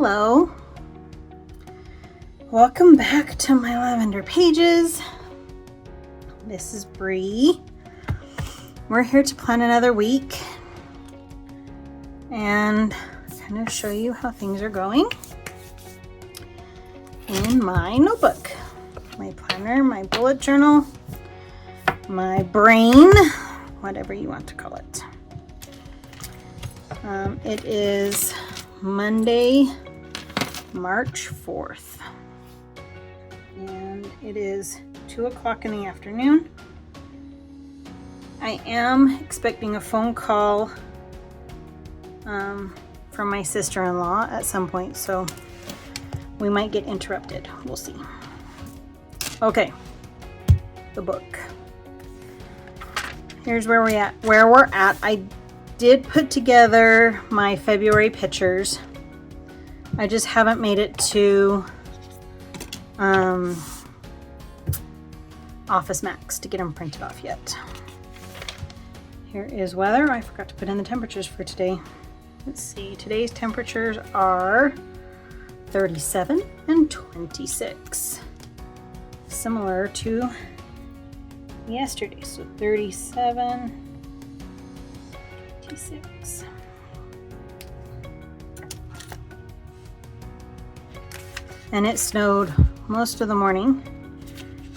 Hello. Welcome back to my lavender pages. This is Bree. We're here to plan another week and kind of show you how things are going in my notebook, my planner, my bullet journal, my brain, whatever you want to call it. It is Monday, March 4th, and it is 2 o'clock in the afternoon. I am expecting a phone call from my sister-in-law at some point, so we might get interrupted. We'll see. Okay, the book. Here's where we're at. I did put together my February pictures. I just haven't made it to Office Max to get them printed off yet. Here is weather. I forgot to put in the temperatures for today. Let's see, today's temperatures are 37 and 26. Similar to yesterday, so 37, 26. And it snowed most of the morning.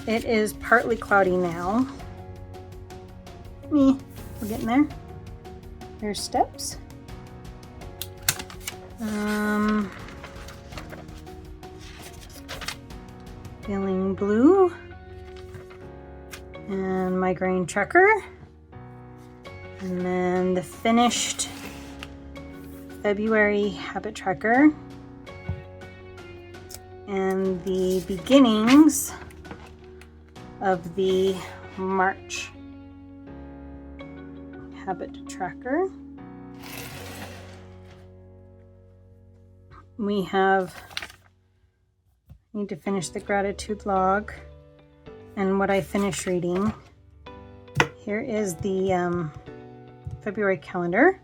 It is partly cloudy now. We're getting there. There's steps. Feeling blue. And my grain tracker. And then the finished February habit tracker. And the beginnings of the March habit tracker. We need to finish the gratitude log and what I finished reading. Here is the February calendar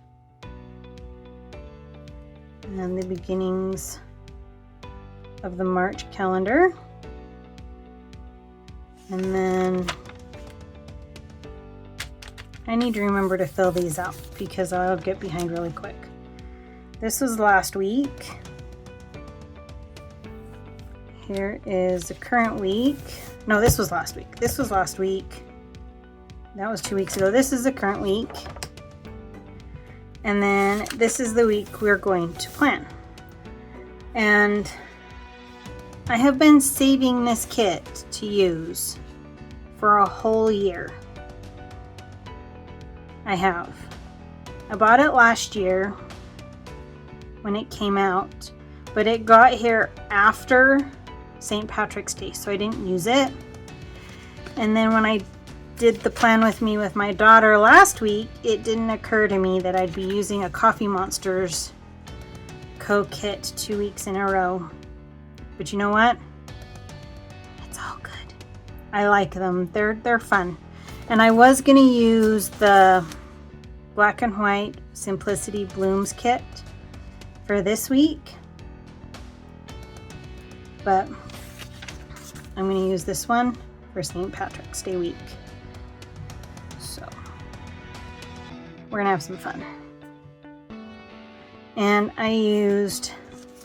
and the beginnings of the March calendar. And then I need to remember to fill these out because I'll get behind really quick. This was last week. Here is the current week. No, this was last week. This was last week. That was 2 weeks ago. This is the current week. And then this is the week we're going to plan. And I have been saving this kit to use for a whole year. I have. I bought it last year when it came out, but it got here after St. Patrick's Day, so I didn't use it. And then when I did the plan with me with my daughter last week, it didn't occur to me that I'd be using a Coffee Monsterz Co kit 2 weeks in a row. But you know what? It's all good. I like them. They're fun. And I was gonna use the Black and White Simplicity Blooms kit for this week, but I'm gonna use this one for St. Patrick's Day week. So we're gonna have some fun. And I used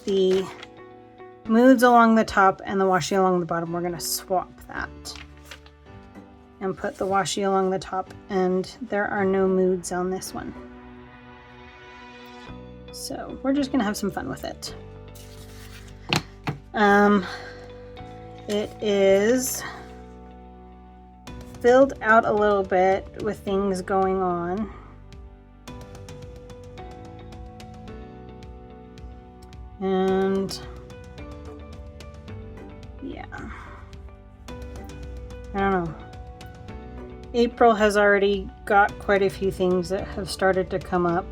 the moods along the top and the washi along the bottom. We're going to swap that and put the washi along the top, and there are no moods on this one. So we're just going to have some fun with it. It is filled out a little bit with things going on. And yeah, I don't know. April has already got quite a few things that have started to come up.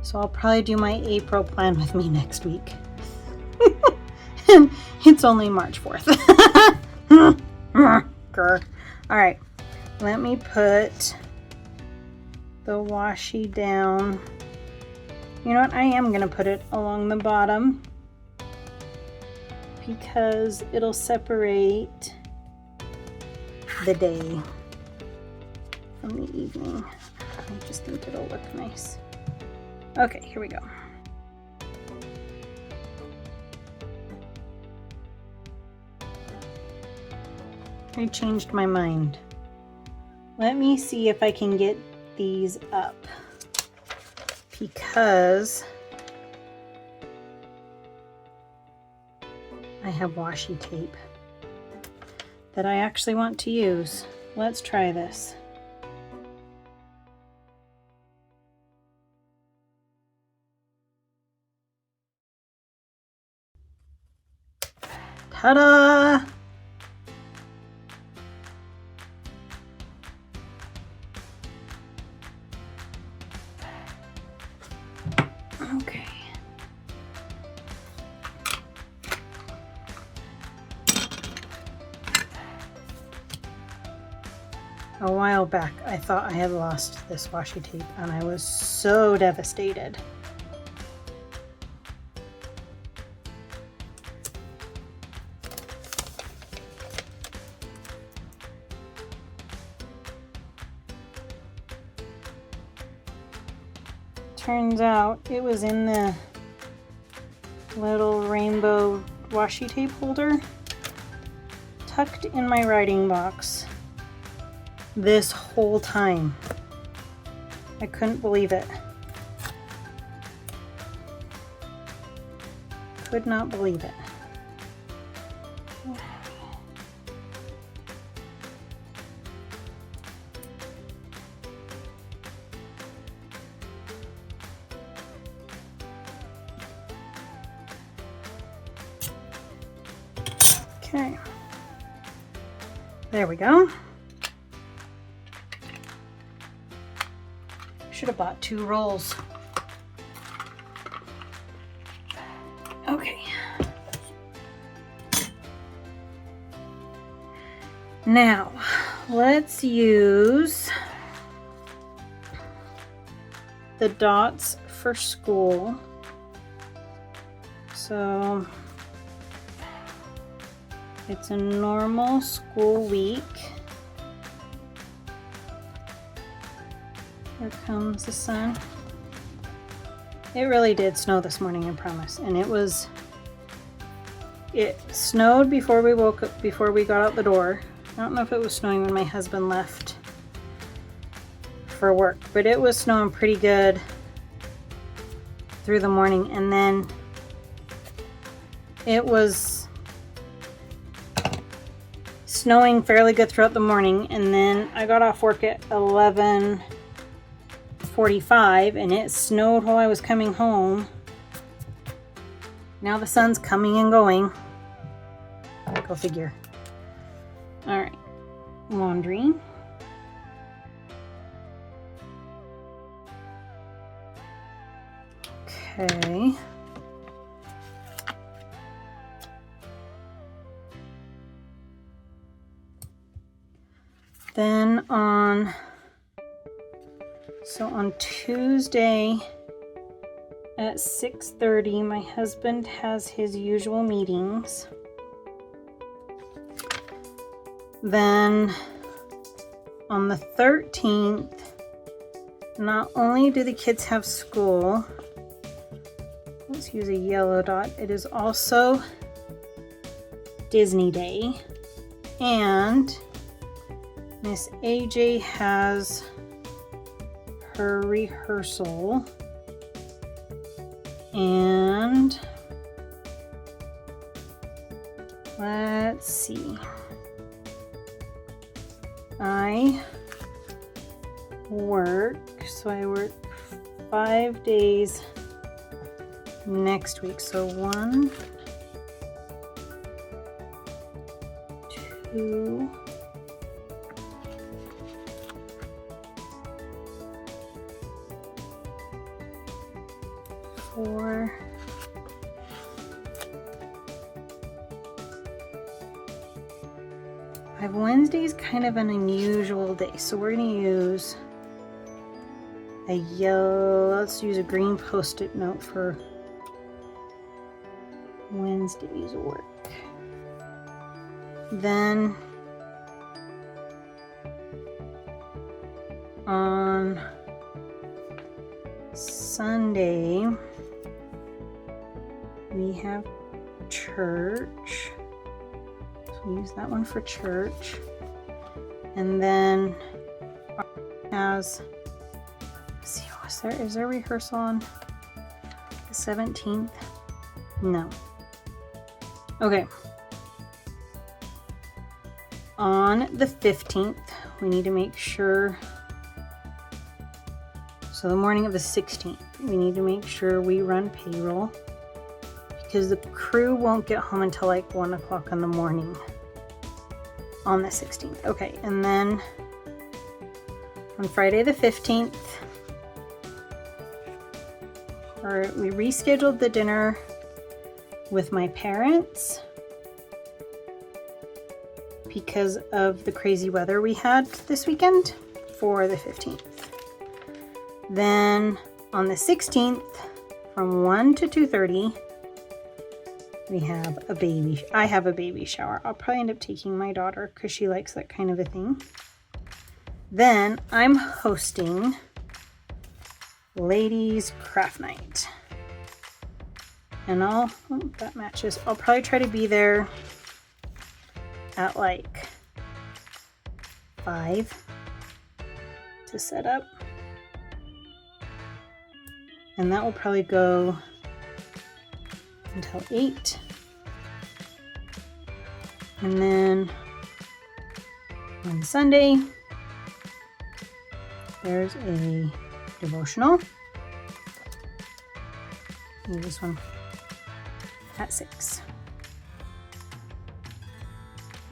So I'll probably do my April plan with me next week. And it's only March 4th. All right, let me put the washi down You know what? I am going to put it along the bottom because it'll separate the day from the evening. I just think it'll look nice. Okay, here we go. I changed my mind. Let me see if I can get these up because I have washi tape that I actually want to use. Let's try this. Ta-da! Okay. A while back, I thought I had lost this washi tape and I was so devastated. Turns out it was in the little rainbow washi tape holder tucked in my writing box this whole time. I couldn't believe it. Could not believe it. Okay, there we go. Should have bought 2 rolls. Okay. Now, let's use the dots for school. So it's a normal school week. Here comes the sun. It really did snow this morning, I promise. And it snowed before we woke up, before we got out the door. I don't know if it was snowing when my husband left for work, but it was snowing pretty good through the morning. And then it was snowing fairly good throughout the morning. And then I got off work at 11:45 and it snowed while I was coming home. Now the sun's coming and going. Go figure. All right, laundry. Okay. Then on Tuesday at 6:30, my husband has his usual meetings. Then on the 13th, not only do the kids have school, let's use a yellow dot, it is also Disney Day, and Miss AJ has her rehearsal, and let's see, I work 5 days next week. So 1, 2, 4, 5. Wednesday is kind of an unusual day, so we're going to use a yellow, let's use a green post-it note for Wednesday's work. Then on Sunday, we have church. So we use that one for church. And then has, let's see, is there rehearsal on the 17th? No. Okay. On the 15th, we need to make sure, so the morning of the 16th, we need to make sure we run payroll because the crew won't get home until like 1 o'clock in the morning on the 16th. Okay, and then on Friday the 15th, we rescheduled the dinner with my parents because of the crazy weather we had this weekend for the 15th. Then on the 16th, from 1 to 2:30, we have I have a baby shower. I'll probably end up taking my daughter because she likes that kind of a thing. Then I'm hosting Ladies Craft Night. And that matches. I'll probably try to be there at like 5 to set up. And that will probably go until 8. And then on Sunday, there's a devotional. This one at 6.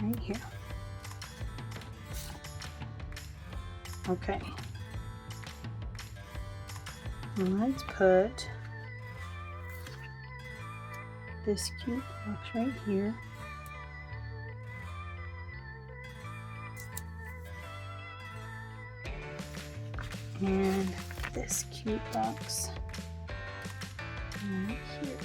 Right here. Okay. Let's put this cute box right here. And this cute box right here.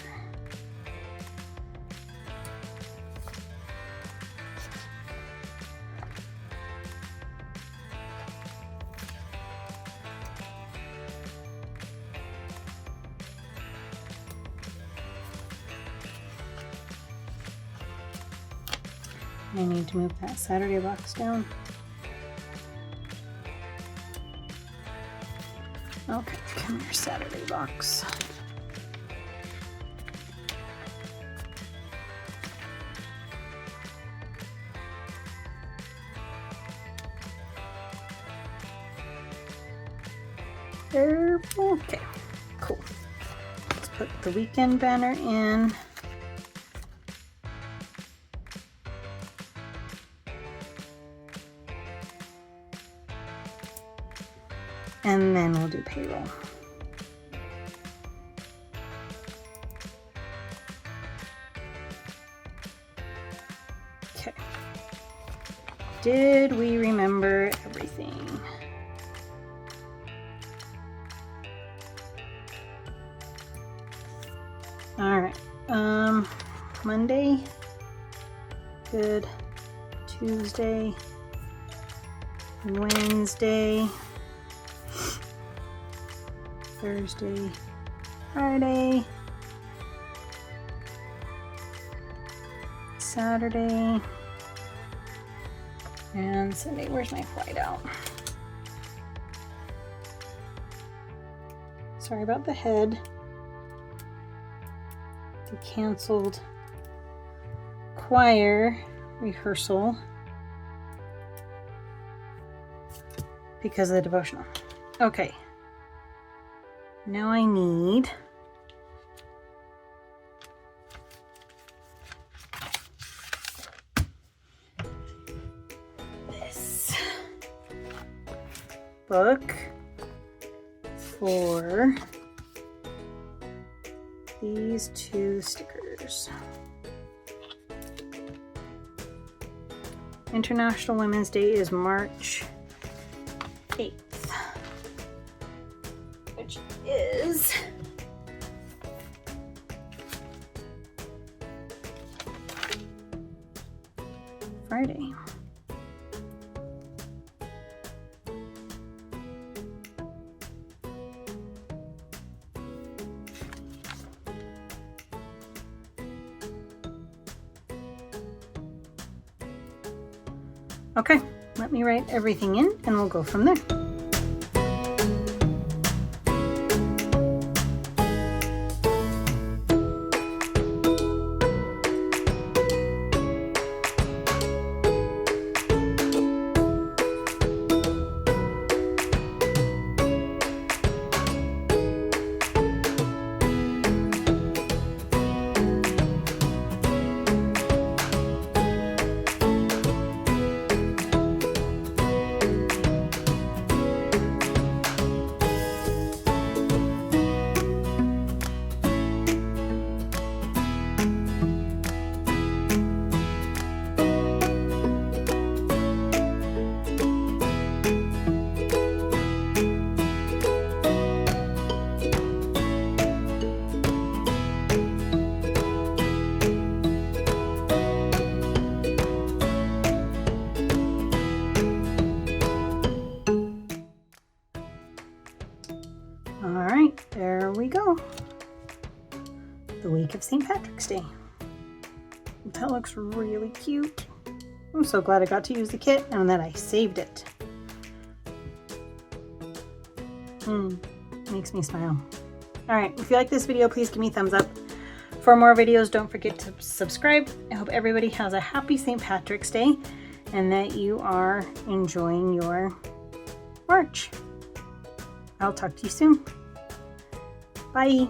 I need to move that Saturday box down. Okay, come here, Saturday box. There, okay, cool. Let's put the weekend banner in. And then we'll do payroll. Okay. Did we remember everything? All right. Monday, good. Tuesday, Wednesday, Thursday, Friday, Saturday, and Sunday. Where's my flight out? Sorry about the head. The canceled choir rehearsal because of the devotional. Okay. Now I need this book for these 2 stickers. International Women's Day is March 8th. is Friday. Okay, let me write everything in and we'll go from there. There we go. The week of St. Patrick's Day. That looks really cute. I'm so glad I got to use the kit and that I saved it. Makes me smile. Alright, if you like this video, please give me a thumbs up. For more videos, don't forget to subscribe. I hope everybody has a happy St. Patrick's Day and that you are enjoying your March. I'll talk to you soon. Bye.